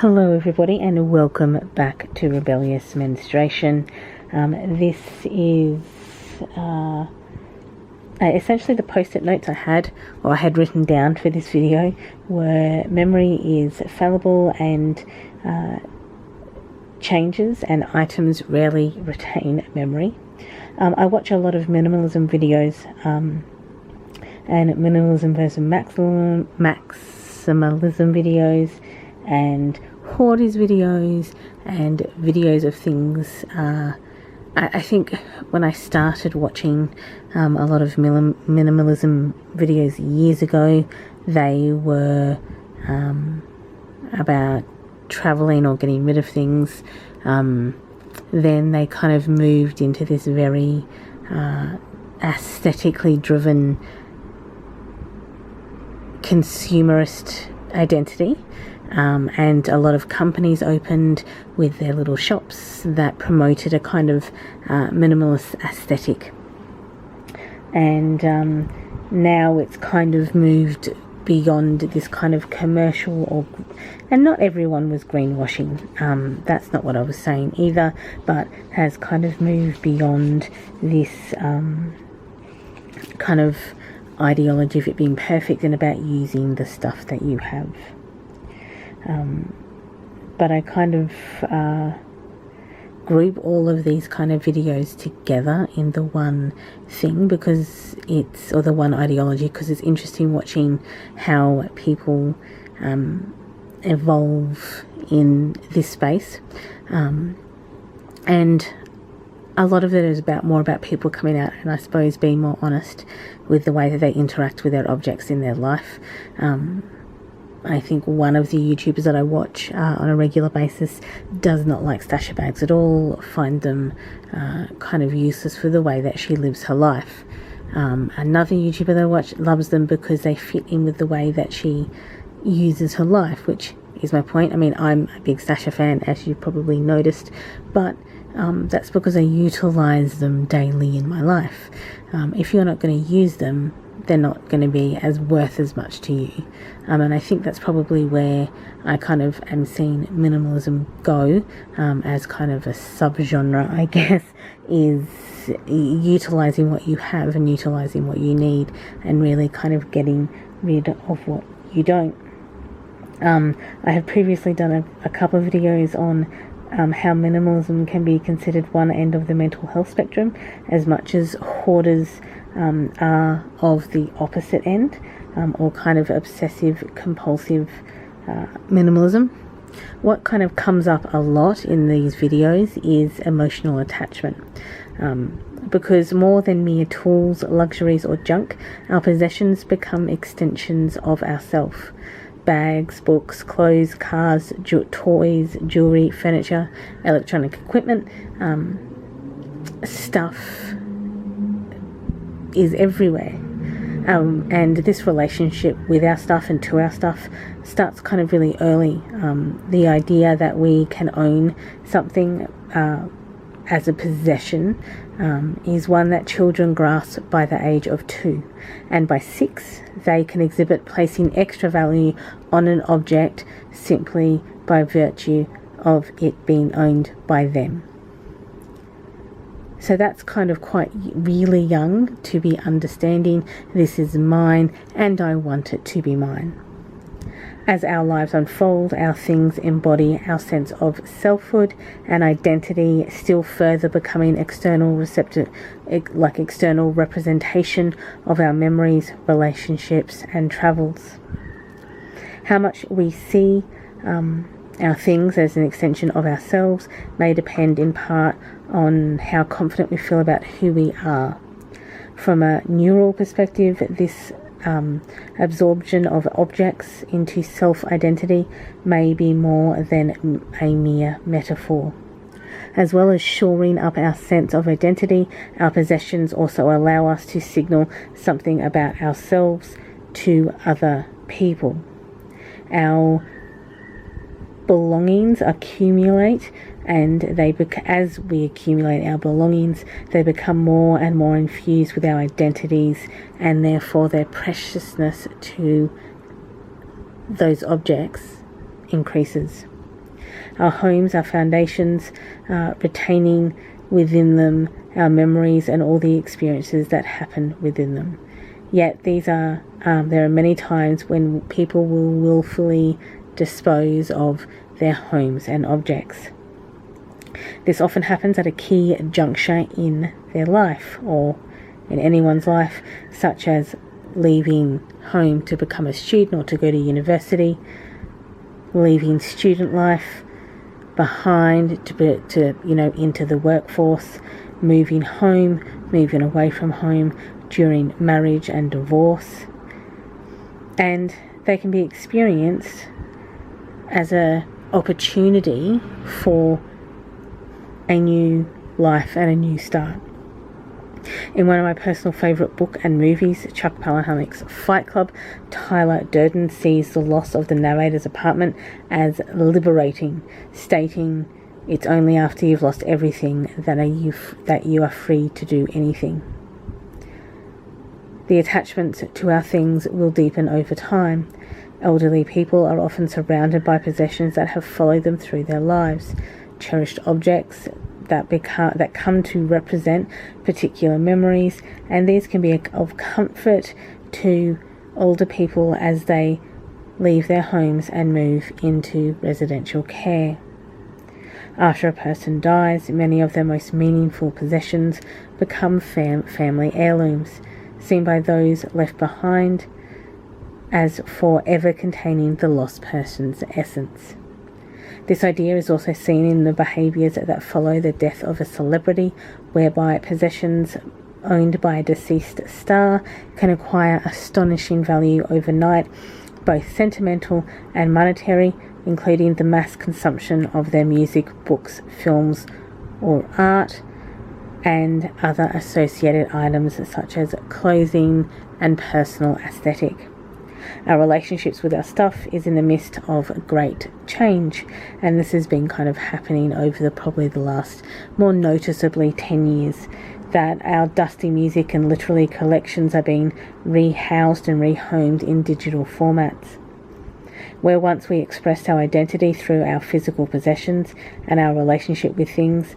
Hello everybody and welcome back to Rebellious Menstruation. This is essentially the post-it notes I had written down for this video were memory is fallible and changes and items rarely retain memory. I watch a lot of minimalism videos and minimalism versus maximalism videos and hoarders videos and videos of things. I think when I started watching a lot of minimalism videos years ago, they were about traveling or getting rid of things. Then they kind of moved into this very aesthetically driven consumerist identity. And a lot of companies opened with their little shops that promoted a kind of minimalist aesthetic. And now it's kind of moved beyond this kind of commercial and not everyone was greenwashing. That's not what I was saying either, but has kind of moved beyond this kind of ideology of it being perfect and about using the stuff that you have. But I kind of group all of these kind of videos together in the one thing because or the one ideology, because it's interesting watching how people evolve in this space. And a lot of it is more about people coming out and I suppose being more honest with the way that they interact with their objects in their life. I think one of the YouTubers that I watch on a regular basis does not like stasher bags at all, find them kind of useless for the way that she lives her life. Another YouTuber that I watch loves them because they fit in with the way that she uses her life, which is my point. I mean, I'm a big stasher fan, as you probably noticed, but that's because I utilize them daily in my life. If you're not going to use them, they're not going to be as worth as much to you. And I think that's probably where I kind of am seeing minimalism go as kind of a subgenre, I guess, is utilizing what you have and utilizing what you need and really kind of getting rid of what you don't. I have previously done a couple of videos on how minimalism can be considered one end of the mental health spectrum, as much as hoarders are of the opposite end, or kind of obsessive compulsive minimalism. What kind of comes up a lot in these videos is emotional attachment, because more than mere tools, luxuries or junk, our possessions become extensions of ourself. Bags, books, clothes, cars, toys, jewelry, furniture, electronic equipment, stuff is everywhere. And this relationship with our stuff and to our stuff starts kind of really early. The idea that we can own something as a possession is one that children grasp by the age of 2, and by 6 they can exhibit placing extra value on an object simply by virtue of it being owned by them. So that's kind of quite really young to be understanding this is mine and I want it to be mine. As our lives unfold, our things embody our sense of selfhood and identity, still further becoming external representation of our memories, relationships and travels. How much we see our things as an extension of ourselves may depend in part on how confident we feel about who we are. From a neural perspective, this absorption of objects into self-identity may be more than a mere metaphor. As well as shoring up our sense of identity, our possessions also allow us to signal something about ourselves to other people. Our belongings accumulate, and as we accumulate our belongings, they become more and more infused with our identities, and therefore their preciousness to those objects increases. Our homes, our foundations, retaining within them our memories and all the experiences that happen within them. Yet there are many times when people will willfully dispose of their homes and objects. This often happens at a key juncture in their life or in anyone's life, such as leaving home to become a student or to go to university, leaving student life behind to into the workforce, moving home, moving away from home during marriage and divorce. And they can be experienced as an opportunity for a new life and a new start. In one of my personal favourite book and movies, Chuck Palahniuk's Fight Club, Tyler Durden sees the loss of the narrator's apartment as liberating, stating, "It's only after you've lost everything that you are free to do anything." The attachment to our things will deepen over time. Elderly people are often surrounded by possessions that have followed them through their lives, cherished objects that come to represent particular memories, and these can be of comfort to older people as they leave their homes and move into residential care. After a person dies, many of their most meaningful possessions become family heirlooms, seen by those left behind as forever containing the lost person's essence. This idea is also seen in the behaviours that follow the death of a celebrity, whereby possessions owned by a deceased star can acquire astonishing value overnight, both sentimental and monetary, including the mass consumption of their music, books, films, or art, and other associated items such as clothing and personal aesthetic. Our relationships with our stuff is in the midst of great change, and this has been kind of happening over probably the last, more noticeably, 10 years, that our dusty music and literary collections are being rehoused and rehomed in digital formats. Where once we expressed our identity through our physical possessions and our relationship with things,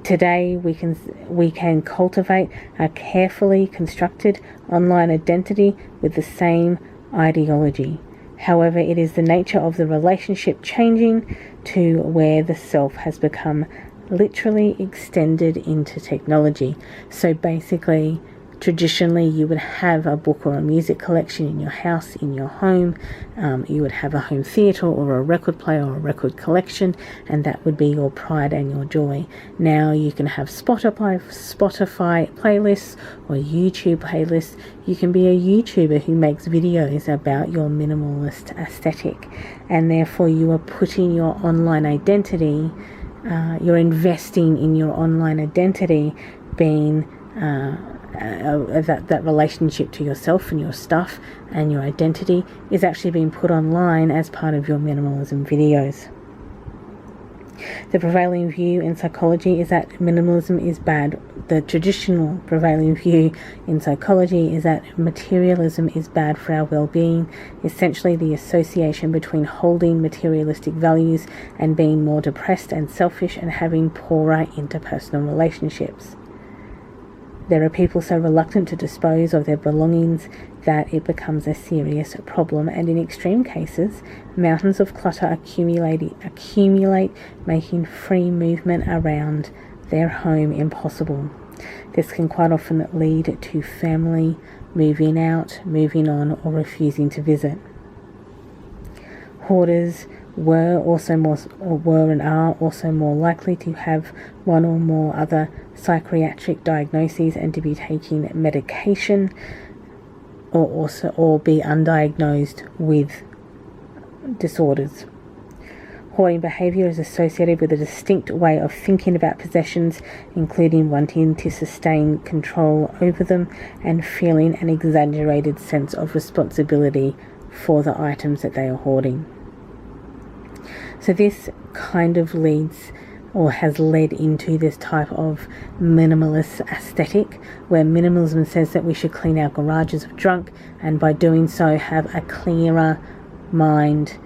today we can cultivate a carefully constructed online identity with the same ideology. However, it is the nature of the relationship changing to where the self has become literally extended into technology. So basically, traditionally you would have a book or a music collection in your house, in your home. You would have a home theatre or a record player or a record collection, and that would be your pride and your joy. Now you can have Spotify playlists or YouTube playlists. You can be a YouTuber who makes videos about your minimalist aesthetic, and therefore you are putting your online identity, you're investing in your online identity being that relationship to yourself and your stuff and your identity is actually being put online as part of your minimalism videos. The prevailing view in psychology is that minimalism is bad. The traditional prevailing view in psychology is that materialism is bad for our well-being, essentially the association between holding materialistic values and being more depressed and selfish and having poorer interpersonal relationships. There are people so reluctant to dispose of their belongings that it becomes a serious problem, and in extreme cases, mountains of clutter accumulate, making free movement around their home impossible. This can quite often lead to family moving out, moving on, or refusing to visit. Hoarders were and are also more likely to have one or more other psychiatric diagnoses and to be taking medication, or be undiagnosed with disorders. Hoarding behaviour is associated with a distinct way of thinking about possessions, including wanting to sustain control over them and feeling an exaggerated sense of responsibility for the items that they are hoarding. So this kind of leads or has led into this type of minimalist aesthetic, where minimalism says that we should clean our garages of junk, and by doing so have a clearer mind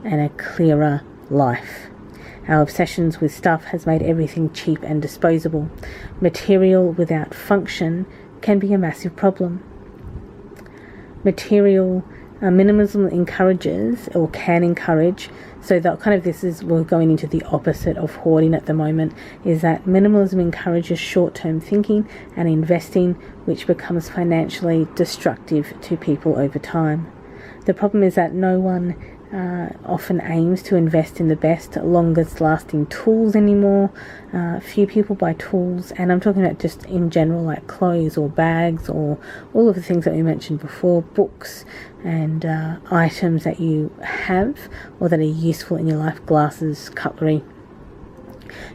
and a clearer life. Our obsessions with stuff has made everything cheap and disposable. Material without function can be a massive problem. Minimalism encourages, or can encourage, so that kind of we're going into the opposite of hoarding at the moment, is that minimalism encourages short-term thinking and investing, which becomes financially destructive to people over time. The problem is that no one often aims to invest in the best, longest lasting tools anymore. Few people buy tools, and I'm talking about just in general, like clothes or bags or all of the things that we mentioned before, books and items that you have or that are useful in your life, glasses, cutlery.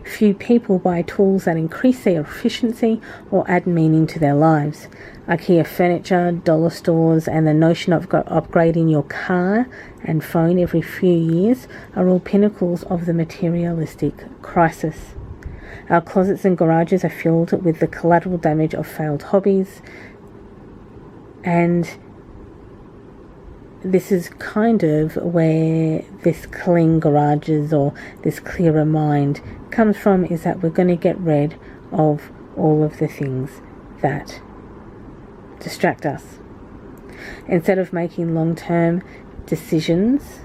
Few people buy tools that increase their efficiency or add meaning to their lives. IKEA furniture, dollar stores, and the notion of upgrading your car and phone every few years are all pinnacles of the materialistic crisis. Our closets and garages are filled with the collateral damage of failed hobbies, and this is kind of where this clean garages or this clearer mind comes from, is that we're going to get rid of all of the things that distract us. Instead of making long-term decisions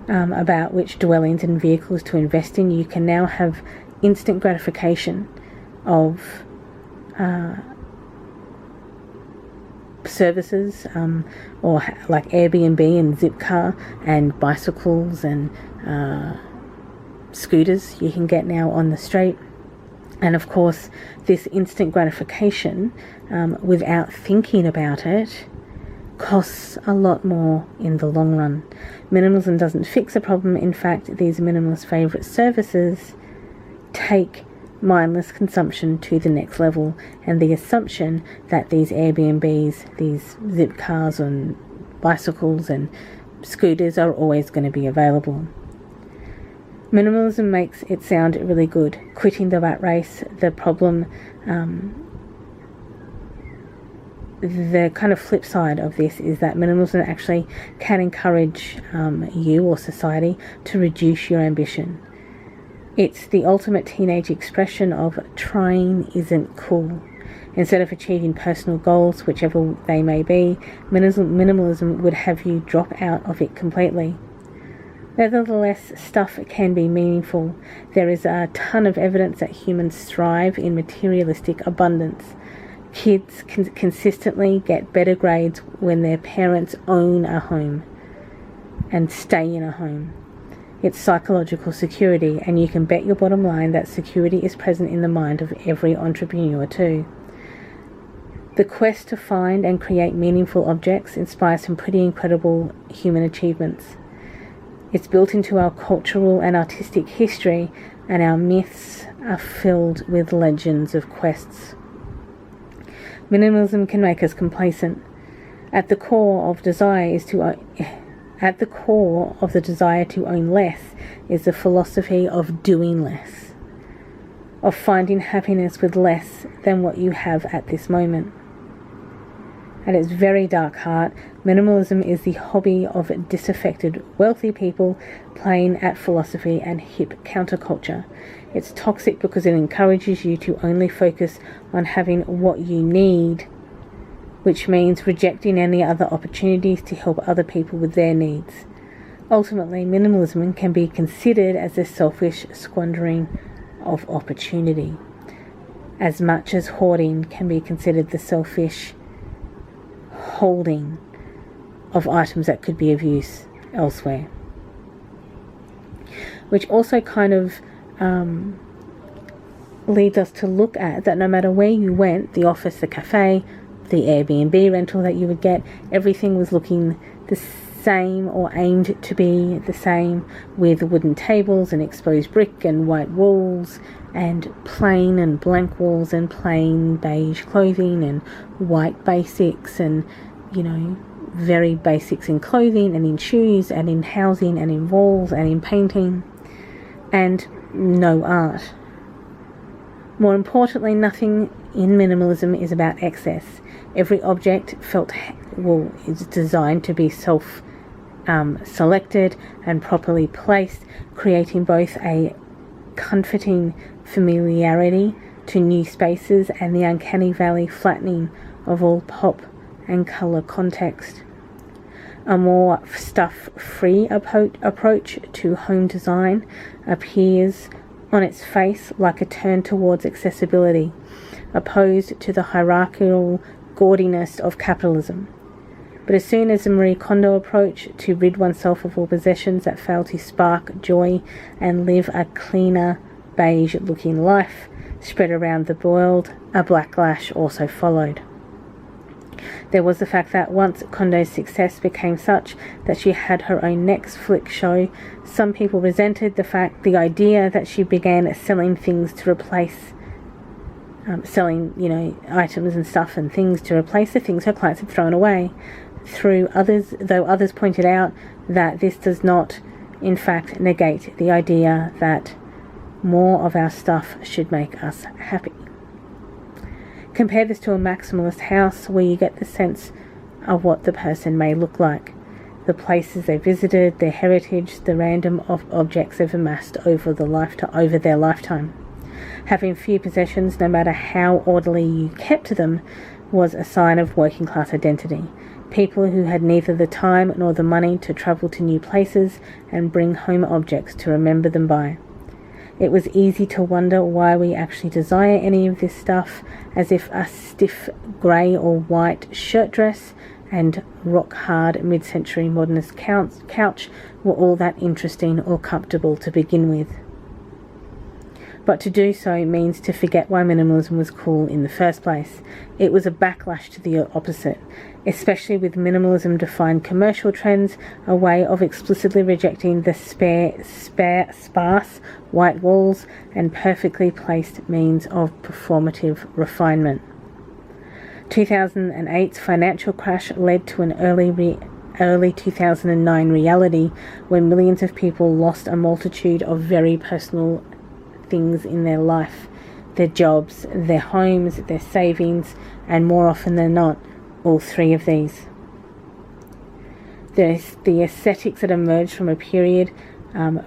about which dwellings and vehicles to invest in, you can now have instant gratification of services or like Airbnb and Zipcar and bicycles and scooters you can get now on the street. And of course, this instant gratification without thinking about it costs a lot more in the long run. Minimalism doesn't fix a problem. In fact, these minimalist favourite services take mindless consumption to the next level, and the assumption that these Airbnbs, these zip cars and bicycles and scooters are always going to be available. Minimalism makes it sound really good. Quitting the rat race. The problem, the kind of flip side of this is that minimalism actually can encourage you or society to reduce your ambition. It's the ultimate teenage expression of trying isn't cool. Instead of achieving personal goals, whichever they may be, minimalism would have you drop out of it completely. Nevertheless, stuff can be meaningful. There is a ton of evidence that humans thrive in materialistic abundance. Kids can consistently get better grades when their parents own a home and stay in a home. It's psychological security, and you can bet your bottom line that security is present in the mind of every entrepreneur too. The quest to find and create meaningful objects inspires some pretty incredible human achievements. It's built into our cultural and artistic history, and our myths are filled with legends of quests. Minimalism can make us complacent. At the core of the desire to own less is the philosophy of doing less, of finding happiness with less than what you have at this moment. At its very dark heart, minimalism is the hobby of disaffected wealthy people playing at philosophy and hip counterculture. It's toxic because it encourages you to only focus on having what you need, which means rejecting any other opportunities to help other people with their needs. Ultimately, minimalism can be considered as a selfish squandering of opportunity, as much as hoarding can be considered the selfish holding of items that could be of use elsewhere. Which also kind of leads us to look at that no matter where you went, the office, the cafe, the Airbnb rental that you would get, everything was looking the same or aimed to be the same, with wooden tables and exposed brick and white walls and plain and blank walls and plain beige clothing and white basics and, very basics in clothing and in shoes and in housing and in walls and in painting, and no art. More importantly, nothing in minimalism is about excess. Every object is designed to be selected and properly placed, creating both a comforting familiarity to new spaces and the uncanny valley flattening of all pop and colour context. A more stuff-free approach to home design appears on its face like a turn towards accessibility, opposed to the hierarchical gaudiness of capitalism. But as soon as the Marie Kondo approach to rid oneself of all possessions that fail to spark joy and live a cleaner, beige-looking life spread around the world, a backlash also followed. There was the fact that once Kondo's success became such that she had her own Netflix show, some people resented the idea that she began selling things to replace selling, items and stuff and things to replace the things her clients had thrown away. Though others pointed out that this does not, in fact, negate the idea that more of our stuff should make us happy. Compare this to a maximalist house where you get the sense of what the person may look like, the places they visited, their heritage, the random objects they've amassed over their lifetime. Having few possessions, no matter how orderly you kept them, was a sign of working class identity. People who had neither the time nor the money to travel to new places and bring home objects to remember them by. It was easy to wonder why we actually desire any of this stuff, as if a stiff grey or white shirt dress and rock-hard mid-century modernist couch were all that interesting or comfortable to begin with. But to do so means to forget why minimalism was cool in the first place. It was a backlash to the opposite, especially with minimalism-defined commercial trends, a way of explicitly rejecting the sparse white walls and perfectly placed means of performative refinement. 2008's financial crash led to an early 2009 reality when millions of people lost a multitude of very personal things in their life, their jobs, their homes, their savings, and more often than not, all three of these. The aesthetics that emerged from a period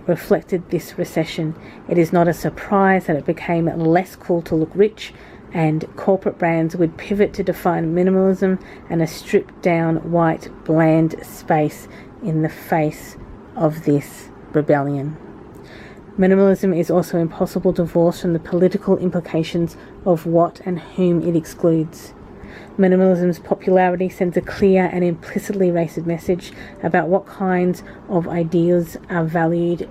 reflected this recession. It is not a surprise that it became less cool to look rich, and corporate brands would pivot to define minimalism and a stripped-down, white, bland space in the face of this rebellion. Minimalism is also impossible divorced from the political implications of what and whom it excludes. Minimalism's popularity sends a clear and implicitly racist message about what kinds of ideas are valuable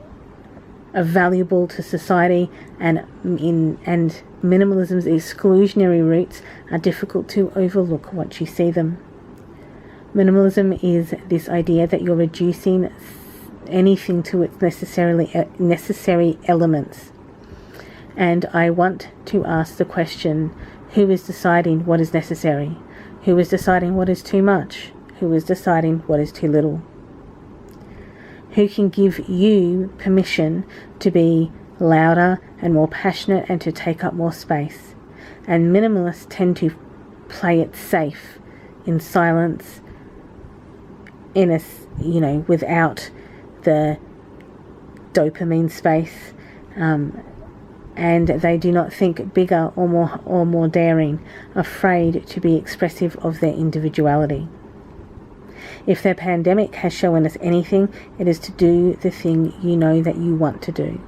to society, and minimalism's exclusionary roots are difficult to overlook once you see them. Minimalism is this idea that you're reducing anything to its necessary elements. And I want to ask the question, who is deciding what is necessary? Who is deciding what is too much? Who is deciding what is too little? Who can give you permission to be louder and more passionate and to take up more space? And minimalists tend to play it safe, in silence, without the dopamine space, and they do not think bigger or more daring, afraid to be expressive of their individuality. If the pandemic has shown us anything, it is to do the thing you know that you want to do.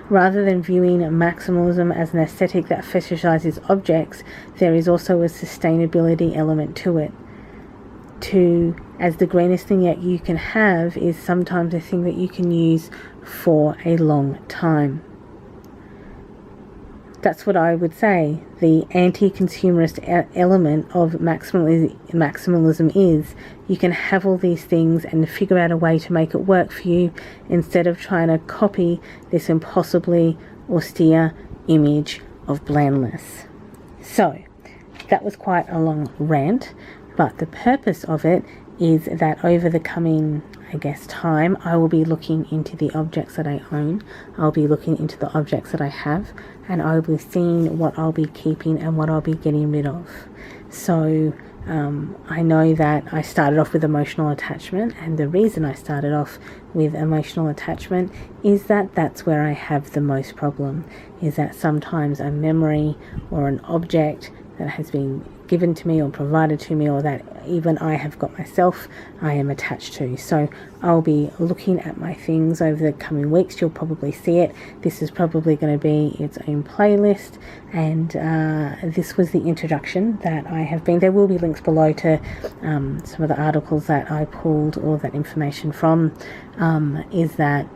Rather than viewing maximalism as an aesthetic that fetishizes objects, there is also a sustainability element to it. As the greenest thing that you can have is sometimes a thing that you can use for a long time. That's what I would say the anti-consumerist element of maximalism is. You can have all these things and figure out a way to make it work for you instead of trying to copy this impossibly austere image of blandness. So, that was quite a long rant, but the purpose of it is that over the coming, time, I will be looking into the objects that I own. I'll be looking into the objects that I have, and I'll be seeing what I'll be keeping and what I'll be getting rid of. So I know that I started off with emotional attachment, and the reason I started off with emotional attachment is that that's where I have the most problem, is that sometimes a memory or an object that has been given to me or provided to me, or that even I have got myself, I am attached to. So I'll be looking at my things over the coming weeks. You'll probably see it. This is probably going to be its own playlist, and this was the introduction that I have been. There will be links below to some of the articles that I pulled all that information from. Is that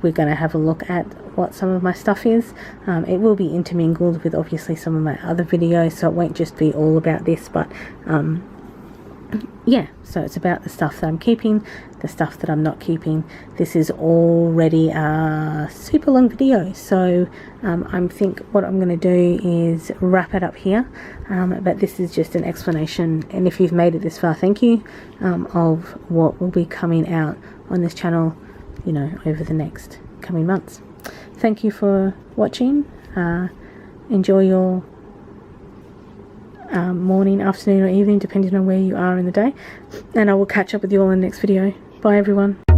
we're going to have a look at what some of my stuff is. It will be intermingled with obviously some of my other videos, so it won't just be all about this, but yeah, so it's about the stuff that I'm keeping, the stuff that I'm not keeping. This is already a super long video, so I think what I'm going to do is wrap it up here, but this is just an explanation, and if you've made it this far, thank you, of what will be coming out on this channel, you know, over the next coming months. Thank you for watching. Enjoy your morning, afternoon or evening, depending on where you are in the day, and I will catch up with you all in the next video. Bye everyone.